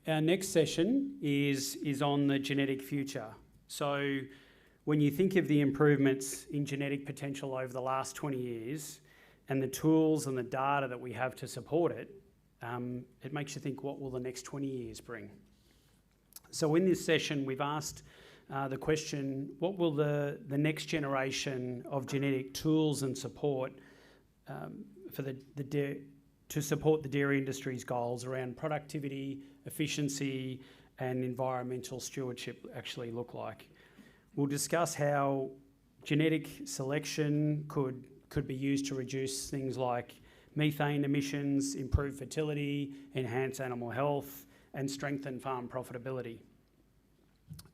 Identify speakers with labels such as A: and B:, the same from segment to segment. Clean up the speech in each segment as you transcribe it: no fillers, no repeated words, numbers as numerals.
A: Our next session is on the genetic future. So when you think of the improvements in genetic potential over the last 20 years and the tools and the data that we have to support it, it makes you think, what will the next 20 years bring? So in this session, we've asked the question, what will the next generation of genetic tools and support to support the dairy industry's goals around productivity, efficiency, and environmental stewardship actually look like? We'll discuss how genetic selection could be used to reduce things like methane emissions, improve fertility, enhance animal health, and strengthen farm profitability.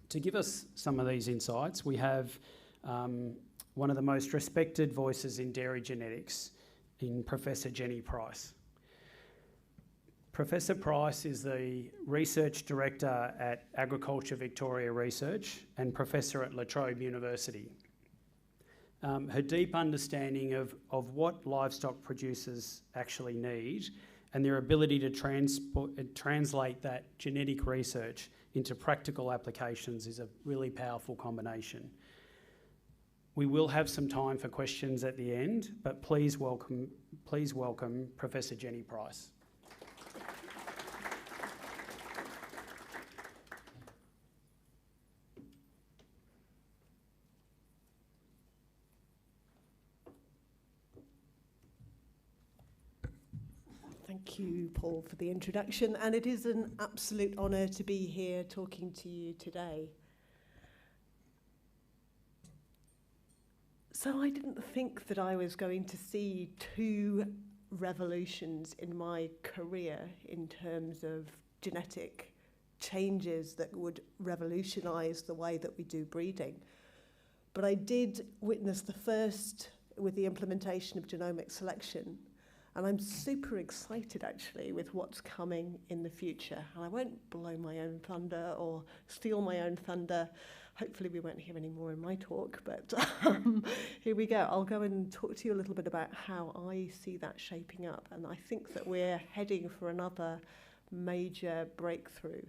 A: To give us some of these insights, we have one of the most respected voices in dairy genetics, in Professor Jennie Pryce. Professor Pryce is the Research Director at Agriculture Victoria Research and Professor at La Trobe University. Her deep understanding of what livestock producers actually need and their ability to translate that genetic research into practical applications is a really powerful combination. We will have some time for questions at the end, but please welcome Professor Jennie Pryce.
B: Thank you, Paul, for the introduction, and it is an absolute honour to be here talking to you today. So I didn't think that I was going to see two revolutions in my career in terms of genetic changes that would revolutionise the way that we do breeding. But I did witness the first with the implementation of genomic selection. And I'm super excited, actually, with what's coming in the future. And I won't blow my own thunder or steal my own thunder. Hopefully we won't hear any more in my talk, but here we go. I'll go and talk to you a little bit about how I see that shaping up. And I think that we're heading for another major breakthrough.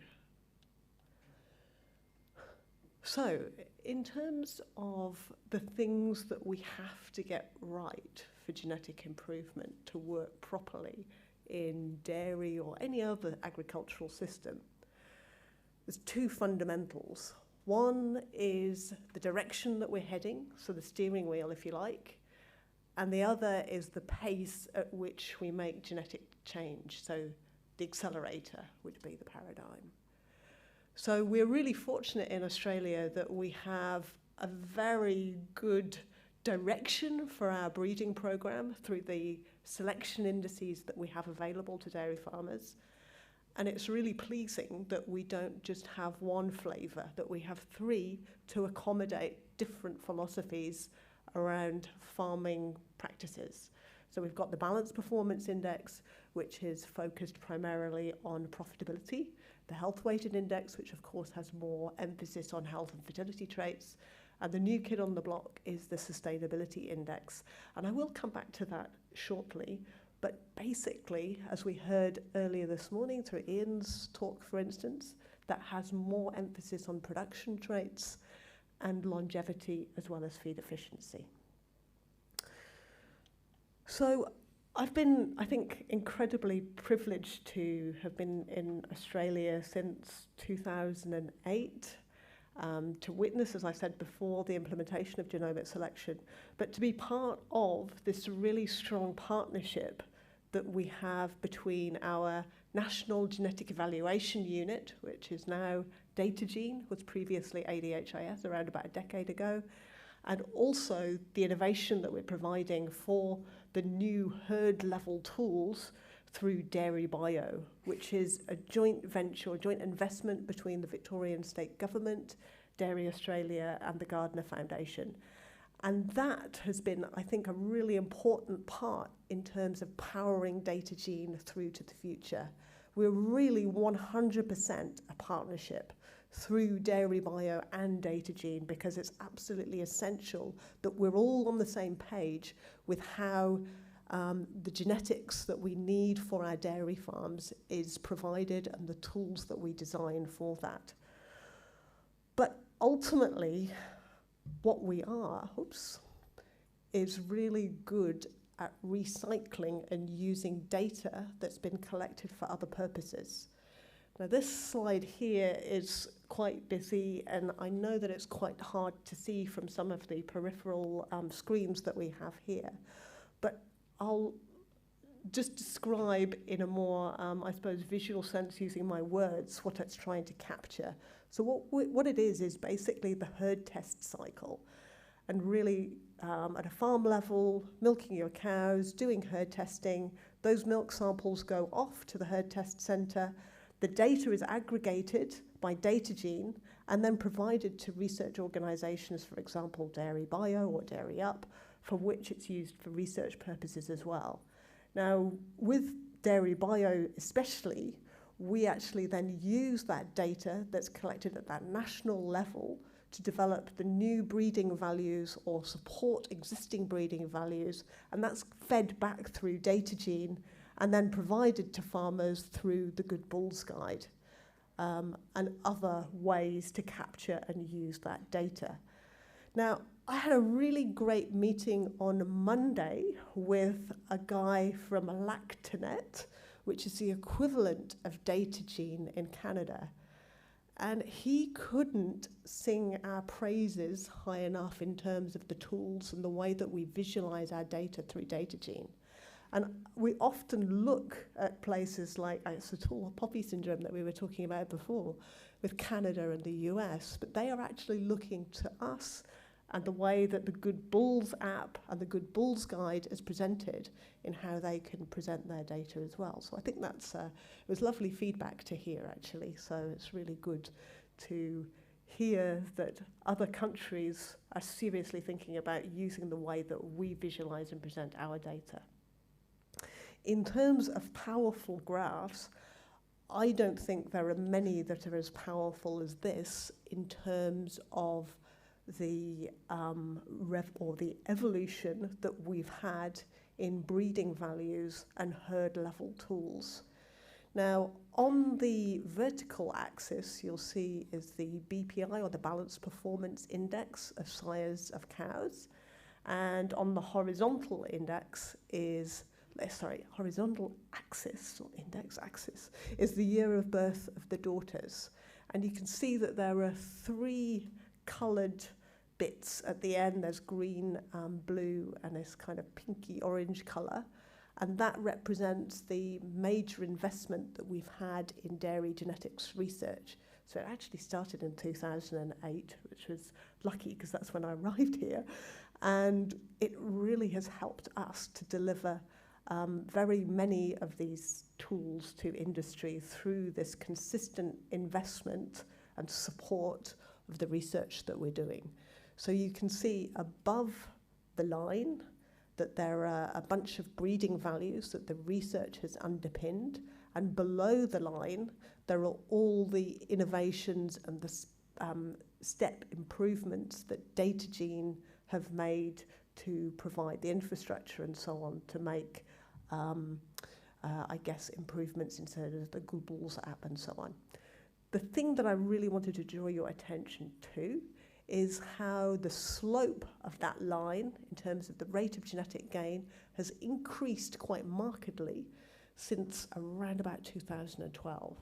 B: So, in terms of the things that we have to get right for genetic improvement to work properly in dairy or any other agricultural system, there's two fundamentals. One is the direction that we're heading, so the steering wheel, if you like, and the other is the pace at which we make genetic change, so the accelerator would be the paradigm. So we're really fortunate in Australia that we have a very good direction for our breeding program through the selection indices that we have available to dairy farmers. And it's really pleasing that we don't just have one flavour, that we have three to accommodate different philosophies around farming practices. So we've got the Balanced Performance Index, which is focused primarily on profitability, the Health Weighted Index, which of course has more emphasis on health and fertility traits, and the new kid on the block is the Sustainability Index. And I will come back to that shortly, but basically, as we heard earlier this morning through Ian's talk, for instance, that has more emphasis on production traits and longevity as well as feed efficiency. So I've been, I think, incredibly privileged to have been in Australia since 2008, to witness, as I said before, the implementation of genomic selection, but to be part of this really strong partnership that we have between our National Genetic Evaluation Unit, which is now DataGene, was previously ADHIS around about a decade ago, and also the innovation that we're providing for the new herd level tools through Dairy Bio, which is a joint venture, a joint investment between the Victorian State Government, Dairy Australia and the Gardner Foundation. And that has been, I think, a really important part in terms of powering DataGene through to the future. We're really 100% a partnership through Dairy Bio and DataGene because it's absolutely essential that we're all on the same page with how the genetics that we need for our dairy farms is provided and the tools that we design for that. But ultimately, what we are, is really good at recycling and using data that's been collected for other purposes. Now, this slide here is quite busy, and I know that it's quite hard to see from some of the peripheral screens that we have here. But I'll just describe in a more, I suppose, visual sense using my words what it's trying to capture. So what it is basically the herd test cycle. And really, at a farm level, milking your cows, doing herd testing, those milk samples go off to the herd test centre. The data is aggregated by DataGene and then provided to research organisations, for example, Dairy Bio or Dairy Up, for which it's used for research purposes as well. Now, with Dairy Bio especially, we actually then use that data that's collected at that national level to develop the new breeding values or support existing breeding values, and that's fed back through DataGene and then provided to farmers through the Good Bulls Guide and other ways to capture and use that data. Now, I had a really great meeting on Monday with a guy from Lactanet, which is the equivalent of DataGene in Canada. And he couldn't sing our praises high enough in terms of the tools and the way that we visualize our data through DataGene. And we often look at places like tall poppy syndrome that we were talking about before with Canada and the US, but they are actually looking to us and the way that the Good Bulls app and the Good Bulls Guide is presented in how they can present their data as well. So I think that's it was lovely feedback to hear, actually. So it's really good to hear that other countries are seriously thinking about using the way that we visualize and present our data. In terms of powerful graphs, I don't think there are many that are as powerful as this in terms of the the evolution that we've had in breeding values and herd level tools. Now, on the vertical axis, you'll see is the BPI, or the Balanced Performance Index of sires of cows, and on the horizontal index is horizontal axis, or index axis, is the year of birth of the daughters. And you can see that there are three coloured bits at the end. There's green, blue, and this kind of pinky orange colour. And that represents the major investment that we've had in dairy genetics research. So it actually started in 2008, which was lucky because that's when I arrived here. And it really has helped us to deliver very many of these tools to industry through this consistent investment and support of the research that we're doing. So you can see above the line that there are a bunch of breeding values that the research has underpinned, and below the line there are all the innovations and the step improvements that DataGene have made to provide the infrastructure and so on to make improvements in sort of the Good Bulls app and so on. The thing that I really wanted to draw your attention to is how the slope of that line, in terms of the rate of genetic gain, has increased quite markedly since around about 2012.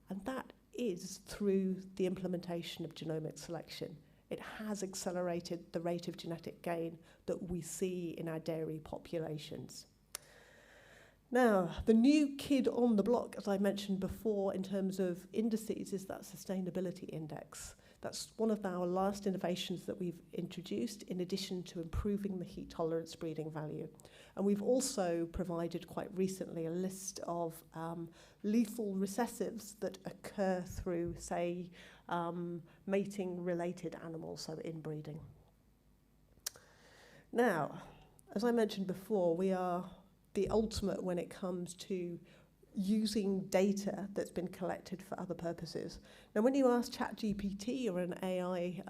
B: And that is through the implementation of genomic selection. It has accelerated the rate of genetic gain that we see in our dairy populations. Now, the new kid on the block, as I mentioned before, in terms of indices, is that sustainability index. That's one of our last innovations that we've introduced, in addition to improving the heat tolerance breeding value. And we've also provided quite recently a list of lethal recessives that occur through, say, mating-related animals, so inbreeding. Now, as I mentioned before, we are the ultimate when it comes to using data that's been collected for other purposes. Now, when you ask ChatGPT or an AI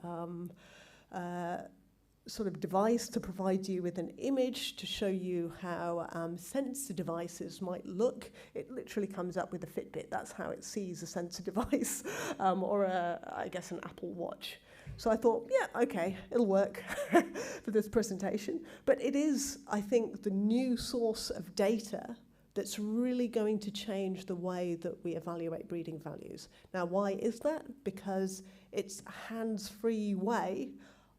B: sort of device to provide you with an image to show you how sensor devices might look. It literally comes up with a Fitbit. That's how it sees a sensor device, or I guess an Apple Watch. So I thought, yeah, okay, it'll work for this presentation. But it is, I think, the new source of data that's really going to change the way that we evaluate breeding values. Now, why is that? Because it's a hands-free way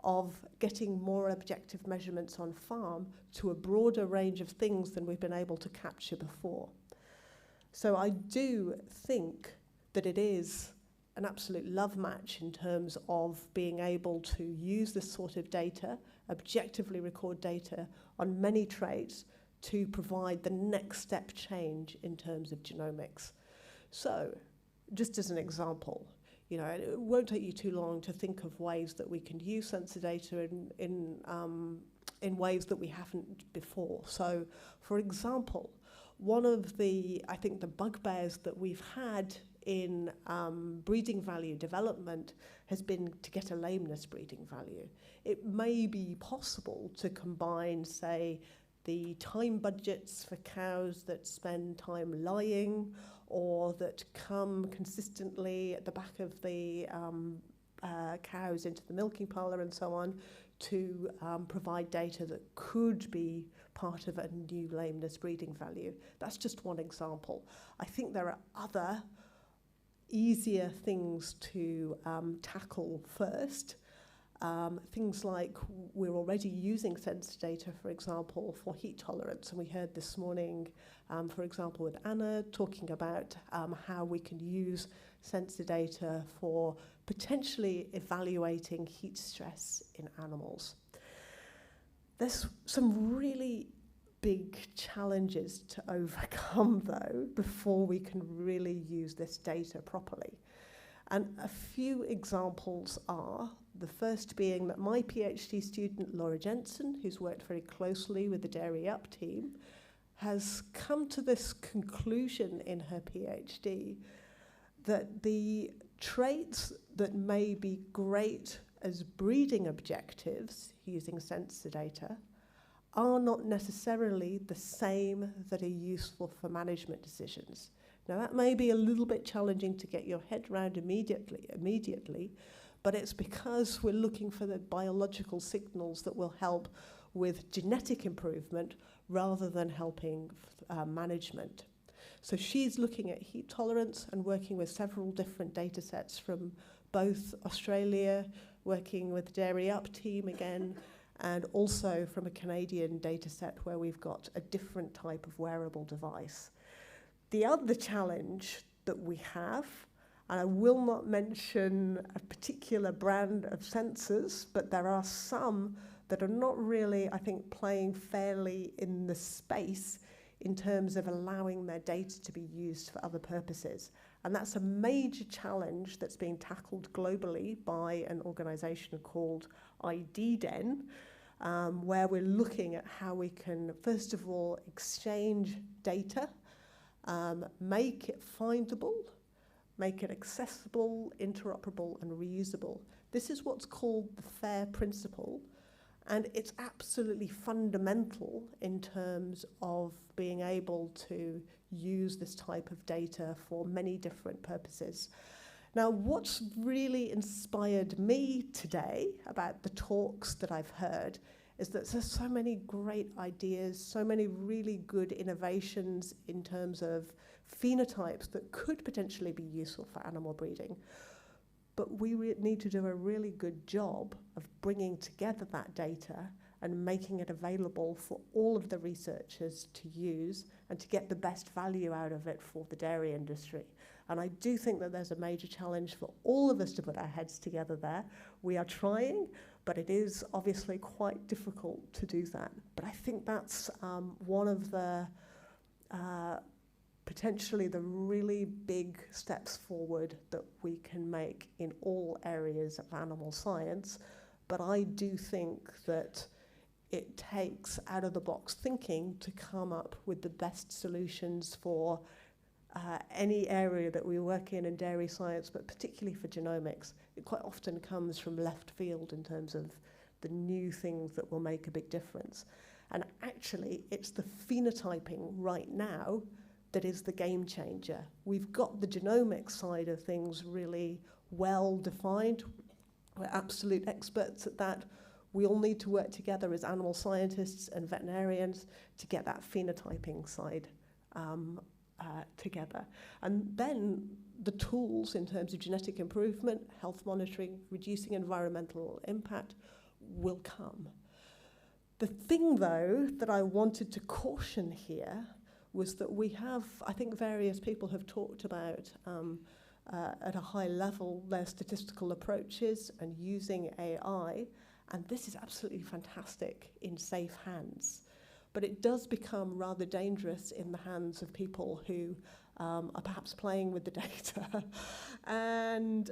B: of getting more objective measurements on farm to a broader range of things than we've been able to capture before. So I do think that it is an absolute love match in terms of being able to use this sort of data, objectively record data on many traits to provide the next step change in terms of genomics. So, just as an example, you know, it won't take you too long to think of ways that we can use sensor data in ways that we haven't before. So, for example, one of the, I think, the bugbears that we've had in breeding value development has been to get a lameness breeding value. It may be possible to combine, say, the time budgets for cows that spend time lying or that come consistently at the back of the cows into the milking parlour and so on to provide data that could be part of a new lameness breeding value. That's just one example. I think there are other easier things to tackle first. Things like we're already using sensor data, for example, for heat tolerance. And we heard this morning, for example, with Anna, talking about how we can use sensor data for potentially evaluating heat stress in animals. There's some really big challenges to overcome, though, before we can really use this data properly. And a few examples are, the first being that my PhD student, Laura Jensen, who's worked very closely with the Dairy Up team, has come to this conclusion in her PhD that the traits that may be great as breeding objectives using sensor data are not necessarily the same that are useful for management decisions. Now, that may be a little bit challenging to get your head around immediately, but it's because we're looking for the biological signals that will help with genetic improvement rather than helping management. So she's looking at heat tolerance and working with several different data sets from both Australia, working with the Dairy Up team again, and also from a Canadian data set where we've got a different type of wearable device. The other challenge that we have, and I will not mention a particular brand of sensors, but there are some that are not really, I think, playing fairly in the space in terms of allowing their data to be used for other purposes. And that's a major challenge that's being tackled globally by an organisation called IDDEN, where we're looking at how we can, first of all, exchange data, make it findable, make it accessible, interoperable, and reusable. This is what's called the FAIR principle, and it's absolutely fundamental in terms of being able to use this type of data for many different purposes. Now, what's really inspired me today about the talks that I've heard is that there's so many great ideas, so many really good innovations in terms of phenotypes that could potentially be useful for animal breeding. But we need to do a really good job of bringing together that data and making it available for all of the researchers to use and to get the best value out of it for the dairy industry. And I do think that there's a major challenge for all of us to put our heads together there. We are trying, but it is obviously quite difficult to do that. But I think that's one of the potentially the really big steps forward that we can make in all areas of animal science. But I do think that it takes out-of-the-box thinking to come up with the best solutions for any area that we work in dairy science, but particularly for genomics. It quite often comes from left field in terms of the new things that will make a big difference. And actually, it's the phenotyping right now that is the game changer. We've got the genomic side of things really well defined. We're absolute experts at that. We all need to work together as animal scientists and veterinarians to get that phenotyping side together. And then the tools in terms of genetic improvement, health monitoring, reducing environmental impact will come. The thing, though, that I wanted to caution here was that we have, I think various people have talked about at a high level their statistical approaches and using AI, and this is absolutely fantastic in safe hands. But it does become rather dangerous in the hands of people who are perhaps playing with the data. And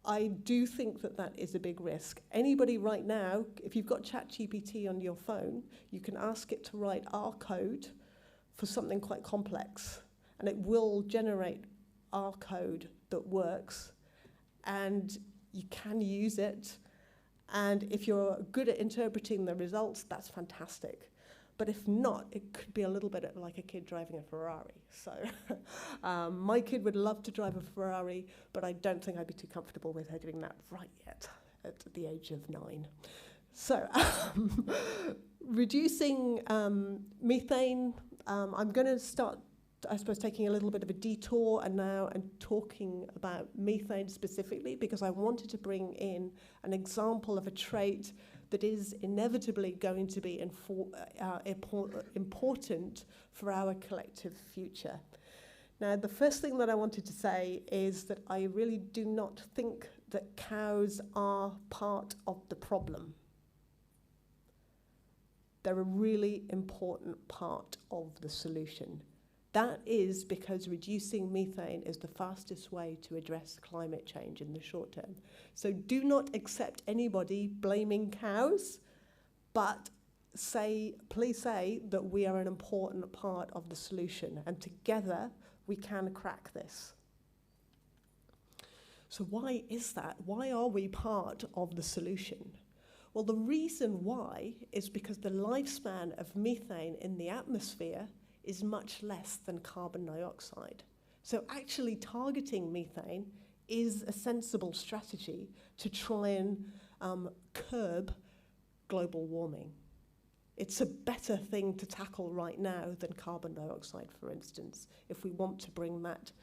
B: I do think that that is a big risk. Anybody right now, if you've got ChatGPT on your phone, you can ask it to write R code for something quite complex, and it will generate R code that works, and you can use it. And if you're good at interpreting the results, that's fantastic. But if not, it could be a little bit like a kid driving a Ferrari. So my kid would love to drive a Ferrari, but I don't think I'd be too comfortable with her doing that right yet at the age of 9. So reducing methane, I'm going to start, I suppose, taking a little bit of a detour and talking about methane specifically, because I wanted to bring in an example of a trait that is inevitably going to be important for our collective future. Now, the first thing that I wanted to say is that I really do not think that cows are part of the problem. They're a really important part of the solution. That is because reducing methane is the fastest way to address climate change in the short term. So do not accept anybody blaming cows, but please say that we are an important part of the solution, and together we can crack this. So why is that? Why are we part of the solution? Well, the reason why is because the lifespan of methane in the atmosphere is much less than carbon dioxide. So actually targeting methane is a sensible strategy to try and curb global warming. It's a better thing to tackle right now than carbon dioxide, for instance, if we want to bring that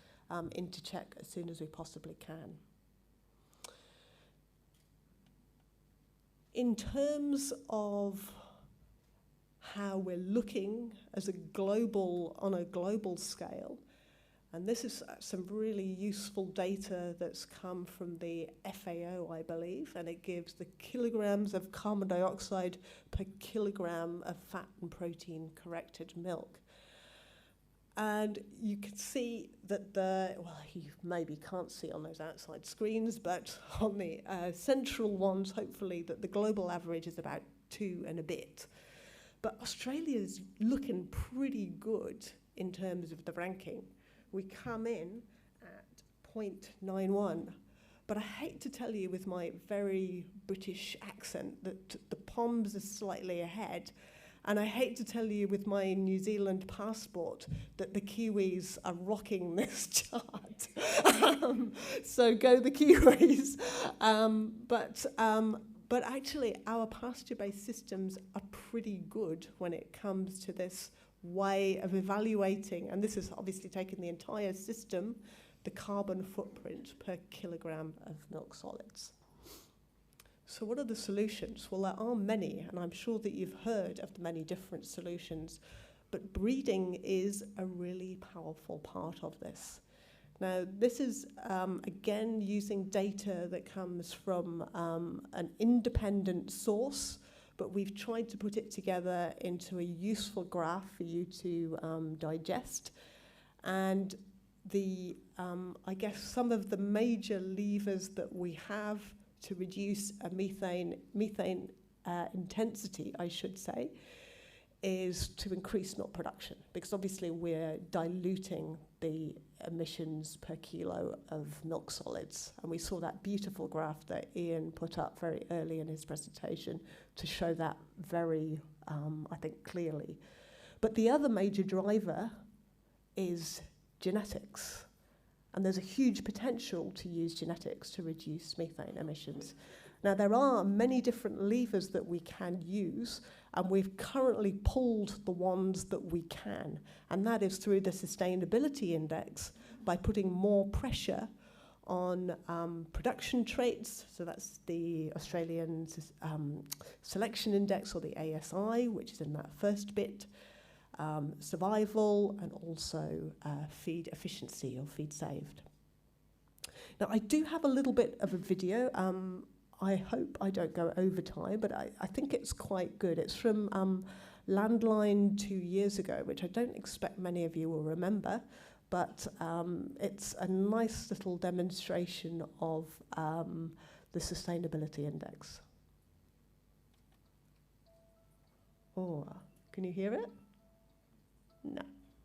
B: into check as soon as we possibly can. In terms of how we're looking as on a global scale, and this is some really useful data that's come from the FAO, I believe, and it gives the kilograms of carbon dioxide per kilogram of fat and protein corrected milk. And you can see that you maybe can't see on those outside screens, but on the central ones, hopefully, that the global average is about 2 and a bit. But Australia's looking pretty good in terms of the ranking. We come in at 0.91. But I hate to tell you with my very British accent that the Poms are slightly ahead. And I hate to tell you with my New Zealand passport that the Kiwis are rocking this chart. So go the Kiwis. But actually, our pasture-based systems are pretty good when it comes to this way of evaluating, and this has obviously taken the entire system, the carbon footprint per kilogram of milk solids. So what are the solutions? Well, there are many, and I'm sure that you've heard of the many different solutions, but breeding is a really powerful part of this. Now, this is, again, using data that comes from an independent source, but we've tried to put it together into a useful graph for you to digest. And I guess some of the major levers that we have to reduce methane intensity, I should say, is to increase milk production, because obviously we're diluting the emissions per kilo of milk solids. And we saw that beautiful graph that Ian put up very early in his presentation to show that very, I think, clearly. But the other major driver is genetics. And there's a huge potential to use genetics to reduce methane emissions. Now, there are many different levers that we can use, and we've currently pulled the ones that we can, and that is through the sustainability index by putting more pressure on production traits. So that's the Australian Selection Index, or the ASI, which is in that first bit, survival, and also feed efficiency or feed saved. Now, I do have a little bit of a video. I hope I don't go over time, but I think it's quite good. It's from Landline 2 years ago, which I don't expect many of you will remember, but it's a nice little demonstration of the sustainability index. Oh, can you hear it? No.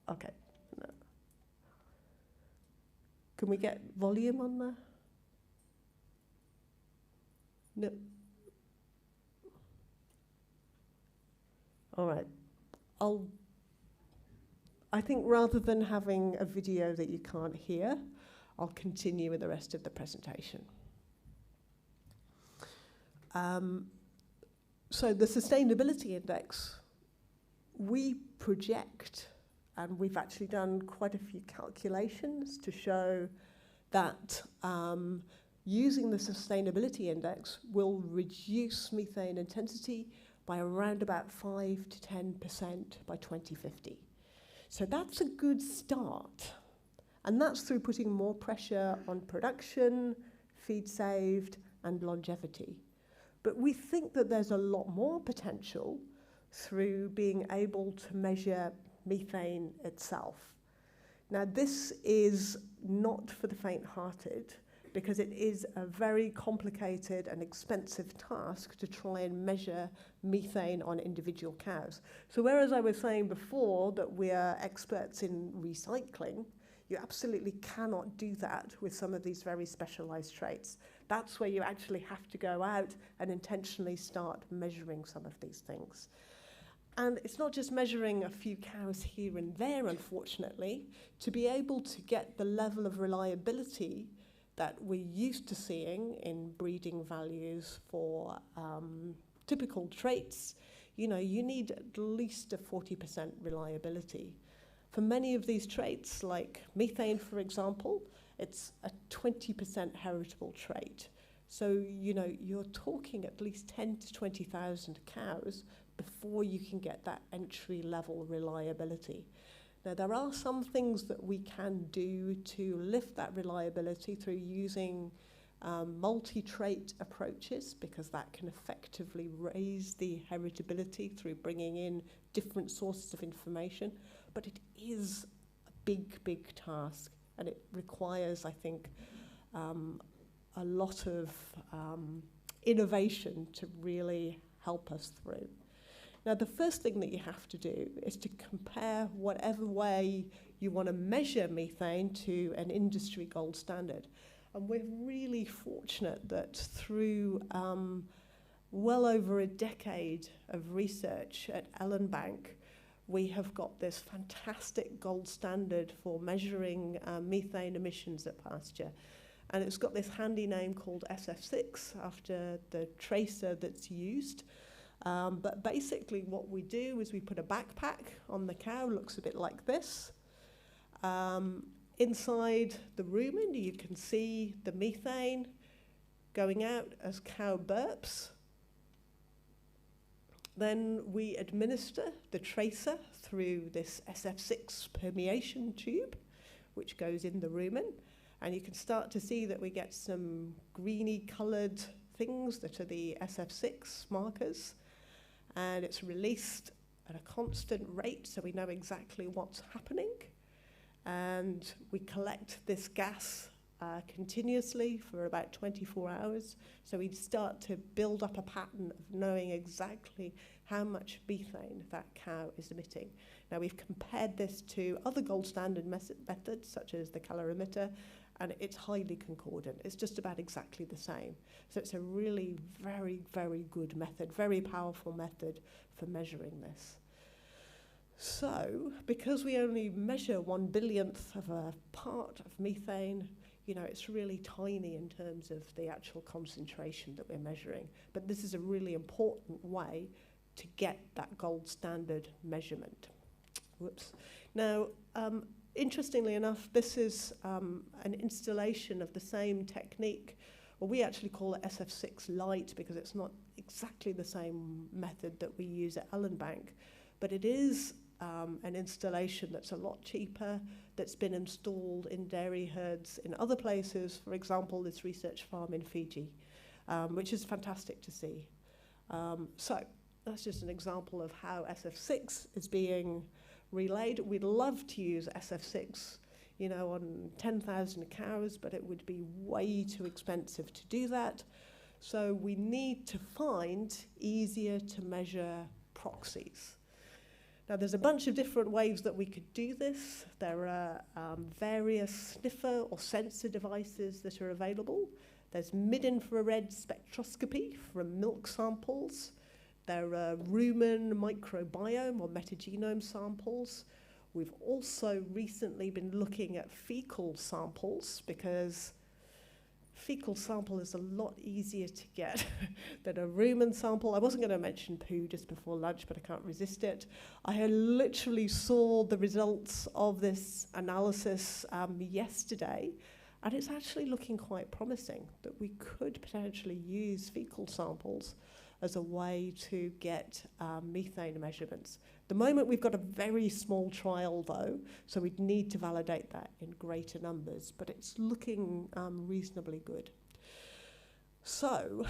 B: Okay. No. Can we get volume on the? No. All right. I think rather than having a video that you can't hear, I'll continue with the rest of the presentation. So the sustainability index, we project, and we've actually done quite a few calculations to show that using the sustainability index will reduce methane intensity by around about 5 to 10% by 2050. So that's a good start. And that's through putting more pressure on production, feed saved, and longevity. But we think that there's a lot more potential through being able to measure methane itself. Now, this is not for the faint-hearted, because it is a very complicated and expensive task to try and measure methane on individual cows. So whereas I was saying before that we are experts in recycling, you absolutely cannot do that with some of these very specialized traits. That's where you actually have to go out and intentionally start measuring some of these things. And it's not just measuring a few cows here and there, unfortunately. To be able to get the level of reliability that we're used to seeing in breeding values for typical traits, you need at least a 40% reliability. For many of these traits, like methane, for example, it's a 20% heritable trait. So, you're talking at least 10 to 20,000 cows before you can get that entry-level reliability. Now, there are some things that we can do to lift that reliability through using multi-trait approaches, because that can effectively raise the heritability through bringing in different sources of information. But it is a big, big task, and it requires, I think, a lot of innovation to really help us through. Now, the first thing that you have to do is to compare whatever way you want to measure methane to an industry gold standard. And we're really fortunate that through well over a decade of research at Ellenbank, we have got this fantastic gold standard for measuring methane emissions at pasture. And it's got this handy name called SF6 after the tracer that's used. But basically what we do is we put a backpack on the cow, looks a bit like this. Inside the rumen, you can see the methane going out as cow burps. Then we administer the tracer through this SF6 permeation tube, which goes in the rumen. And you can start to see that we get some greeny coloured things that are the SF6 markers. And it's released at a constant rate, so we know exactly what's happening. And we collect this gas continuously for about 24 hours. So we'd start to build up a pattern of knowing exactly how much methane that cow is emitting. Now we've compared this to other gold standard methods, such as the calorimeter, and it's highly concordant. It's just about exactly the same. So it's a really very, very good method, very powerful method for measuring this. So, because we only measure 1/billionth of a part of methane, it's really tiny in terms of the actual concentration that we're measuring. But this is a really important way to get that gold standard measurement. Whoops. Now, interestingly enough, this is an installation of the same technique. Well, we actually call it SF6 Lite because it's not exactly the same method that we use at Ellenbank, but it is an installation that's a lot cheaper, that's been installed in dairy herds in other places, for example, this research farm in Fiji, which is fantastic to see. So that's just an example of how SF6 is being relayed. We'd love to use SF6, on 10,000 cows, but it would be way too expensive to do that. So we need to find easier to measure proxies. Now, there's a bunch of different ways that we could do this. There are various sniffer or sensor devices that are available. There's mid-infrared spectroscopy from milk samples. There are rumen microbiome or metagenome samples. We've also recently been looking at fecal samples because fecal sample is a lot easier to get than a rumen sample. I wasn't going to mention poo just before lunch, but I can't resist it. I literally saw the results of this analysis yesterday, and it's actually looking quite promising that we could potentially use fecal samples as a way to get methane measurements. At the moment, we've got a very small trial, though, so we'd need to validate that in greater numbers, but it's looking reasonably good. So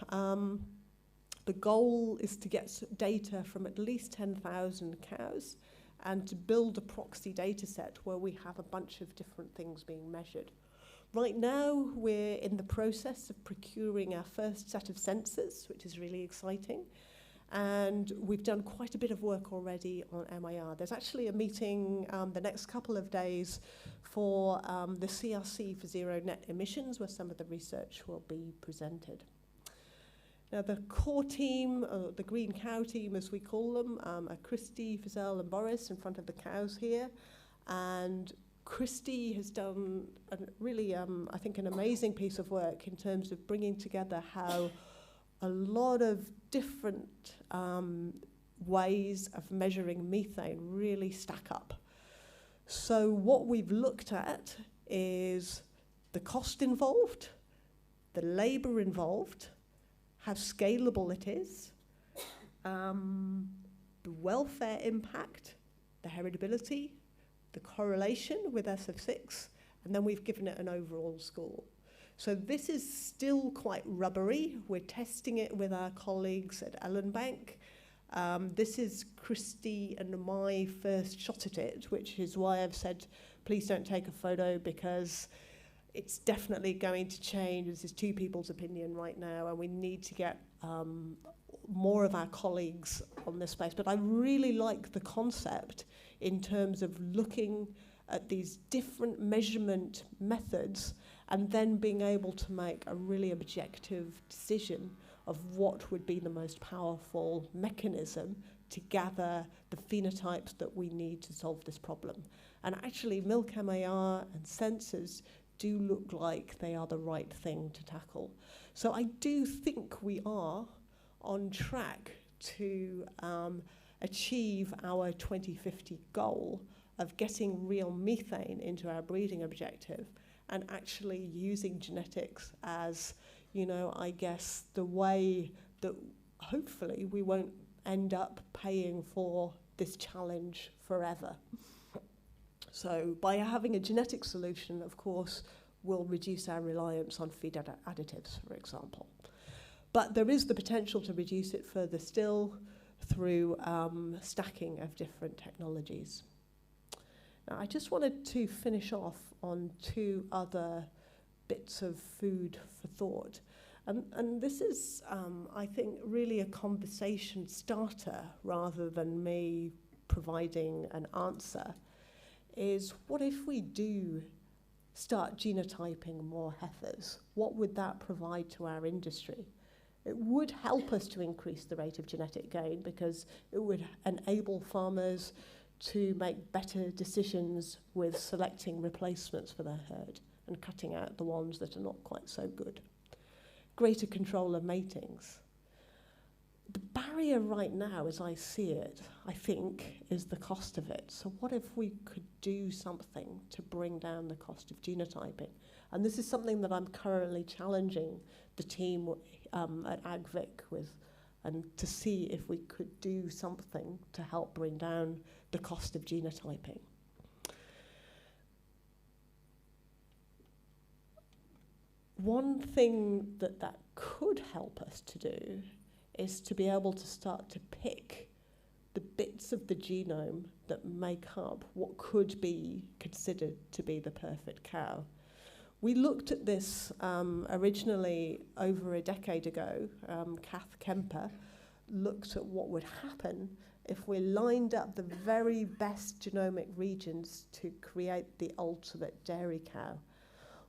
B: the goal is to get data from at least 10,000 cows and to build a proxy data set where we have a bunch of different things being measured. Right now, we're in the process of procuring our first set of sensors, which is really exciting. And we've done quite a bit of work already on MIR. There's actually a meeting the next couple of days for the CRC for zero net emissions, where some of the research will be presented. Now, the core team, the green cow team, as we call them, are Christy, Fazelle, and Boris in front of the cows here. And Christy has done a really, I think, an amazing piece of work in terms of bringing together how a lot of different ways of measuring methane really stack up. So what we've looked at is the cost involved, the labour involved, how scalable it is, the welfare impact, the heritability, the correlation with SF6, and then we've given it an overall score. So this is still quite rubbery. We're testing it with our colleagues at Ellenbank. This is Christy and my first shot at it, which is why I've said, please don't take a photo because it's definitely going to change. This is two people's opinion right now, and we need to get more of our colleagues on this space. But I really like the concept in terms of looking at these different measurement methods and then being able to make a really objective decision of what would be the most powerful mechanism to gather the phenotypes that we need to solve this problem. And actually, milk MAR and sensors do look like they are the right thing to tackle. So I do think we are on track to achieve our 2050 goal of getting real methane into our breeding objective and actually using genetics as, I guess, the way that hopefully we won't end up paying for this challenge forever. So by having a genetic solution, of course, we'll reduce our reliance on feed additives, for example. But there is the potential to reduce it further still through stacking of different technologies. Now, I just wanted to finish off on two other bits of food for thought. And this is, I think, really a conversation starter rather than me providing an answer, is what if we do start genotyping more heifers? What would that provide to our industry? It would help us to increase the rate of genetic gain because it would enable farmers to make better decisions with selecting replacements for their herd and cutting out the ones that are not quite so good. Greater control of matings. The barrier right now, as I see it, I think, is the cost of it. So what if we could do something to bring down the cost of genotyping? And this is something that I'm currently challenging the team at AgVic with, and to see if we could do something to help bring down the cost of genotyping. One thing that could help us to do is to be able to start to pick the bits of the genome that make up what could be considered to be the perfect cow. We looked at this originally over a decade ago. Kath Kemper looked at what would happen if we lined up the very best genomic regions to create the ultimate dairy cow.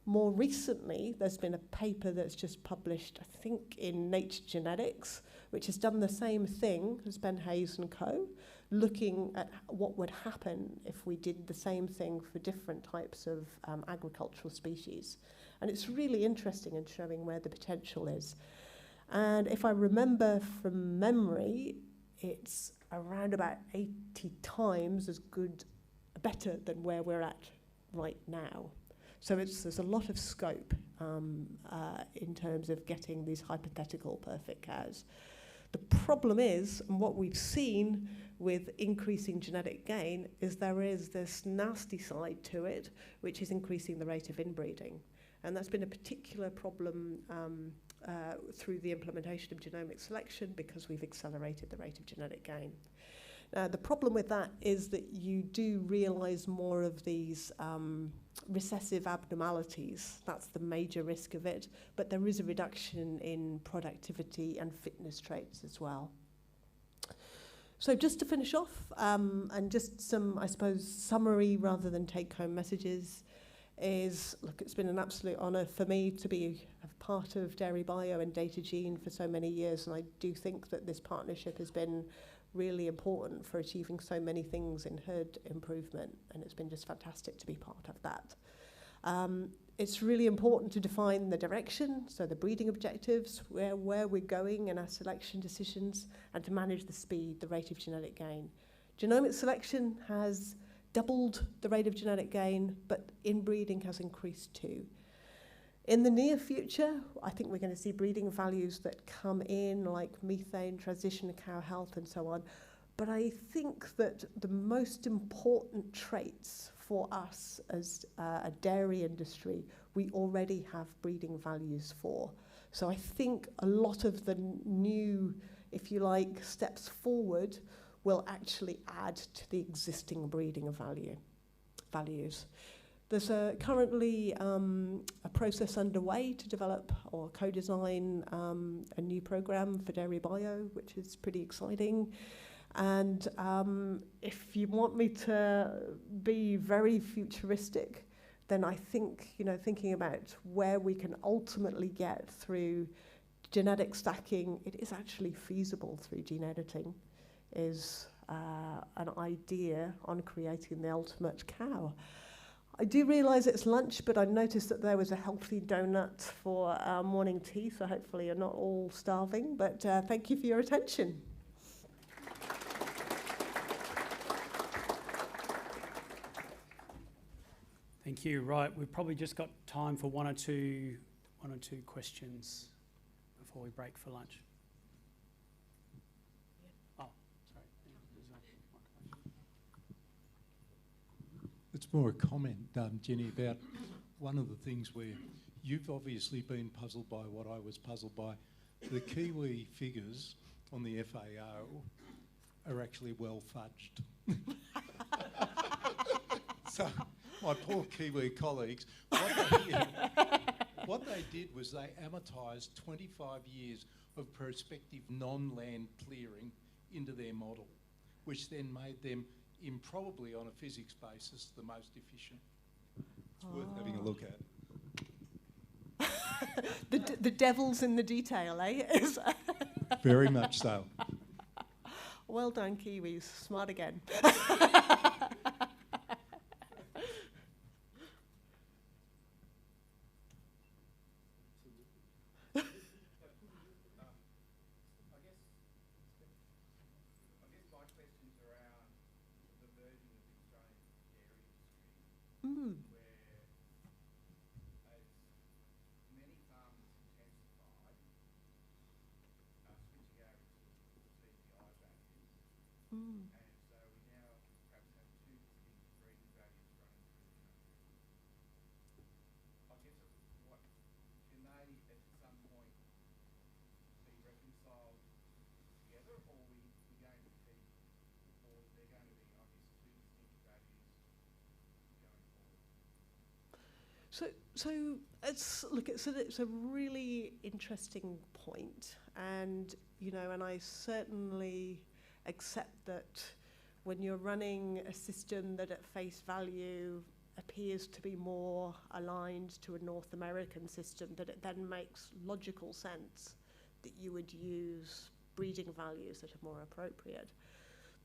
B: More recently, there's been a paper that's just published, I think, in Nature Genetics, which has done the same thing as Ben Hayes and co., looking at what would happen if we did the same thing for different types of agricultural species. And it's really interesting in showing where the potential is. And if I remember from memory, it's around about 80 times as good, better than where we're at right now. So there's a lot of scope in terms of getting these hypothetical perfect cows. The problem is, and what we've seen with increasing genetic gain, is there is this nasty side to it, which is increasing the rate of inbreeding. And that's been a particular problem through the implementation of genomic selection because we've accelerated the rate of genetic gain. The problem with that is that you do realise more of these recessive abnormalities. That's the major risk of it. But there is a reduction in productivity and fitness traits as well. So just to finish off, and just some, I suppose, summary rather than take-home messages, is, look, it's been an absolute honour for me to be a part of Dairy Bio and DataGene for so many years, and I do think that this partnership has been really important for achieving so many things in herd improvement, and it's been just fantastic to be part of that. It's really important to define the direction, so the breeding objectives, where we're going in our selection decisions, and to manage the speed, the rate of genetic gain. Genomic selection has doubled the rate of genetic gain, but inbreeding has increased too. In the near future, I think we're going to see breeding values that come in, like methane, transition to cow health, and so on. But I think that the most important traits for us as a dairy industry, we already have breeding values for. So I think a lot of the new, if you like, steps forward will actually add to the existing breeding values. There's currently a process underway to develop or co-design a new program for Dairy Bio, which is pretty exciting. And if you want me to be very futuristic, then I think, thinking about where we can ultimately get through genetic stacking, it is actually feasible through gene editing, is an idea on creating the ultimate cow. I do realise it's lunch, but I noticed that there was a healthy donut for morning tea, so hopefully you're not all starving, but thank you for your attention.
A: Thank you. Right, we've probably just got time for one or two questions before we break for lunch. Oh, sorry.
C: It's more a comment, Jenny, about one of the things where you've obviously been puzzled by what I was puzzled by. The Kiwi figures on the FAO are actually well fudged. So, my poor Kiwi colleagues, What they did was they amortised 25 years of prospective non-land clearing into their model, which then made them, improbably on a physics basis, the most efficient. It's worth having a look at.
B: The devil's in the detail, eh?
C: Very much so.
B: Well done, Kiwis. Smart again. So it's a really interesting point, and and I certainly accept that when you're running a system that at face value appears to be more aligned to a North American system, that it then makes logical sense that you would use breeding values that are more appropriate.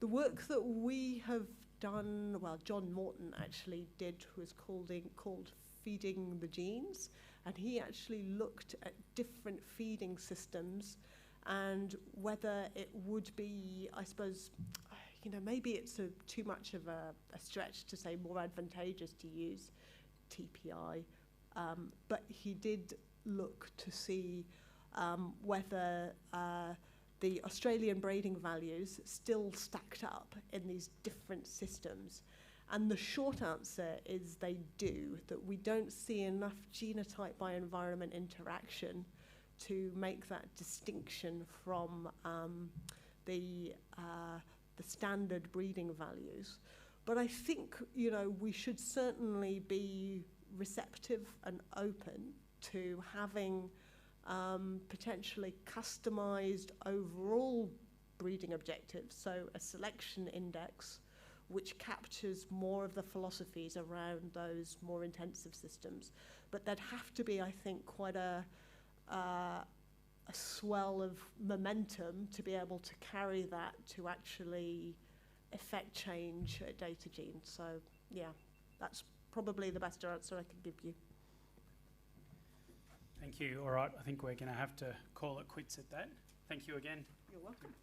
B: The work that we have done, well, John Morton actually did, was called Feeding the Genes, and he actually looked at different feeding systems and whether it would be, I suppose, maybe it's too much of a stretch to say more advantageous to use TPI, but he did look to see whether the Australian breeding values still stacked up in these different systems. And the short answer is they do, that we don't see enough genotype by environment interaction to make that distinction from the standard breeding values. But I think, we should certainly be receptive and open to having potentially customized overall breeding objectives, so a selection index which captures more of the philosophies around those more intensive systems. But there'd have to be, I think, quite a swell of momentum to be able to carry that to actually effect change at data genes. So, yeah, that's probably the best answer I can give you.
A: Thank you. All right, I think we're going to have to call it quits at that. Thank you again.
B: You're welcome.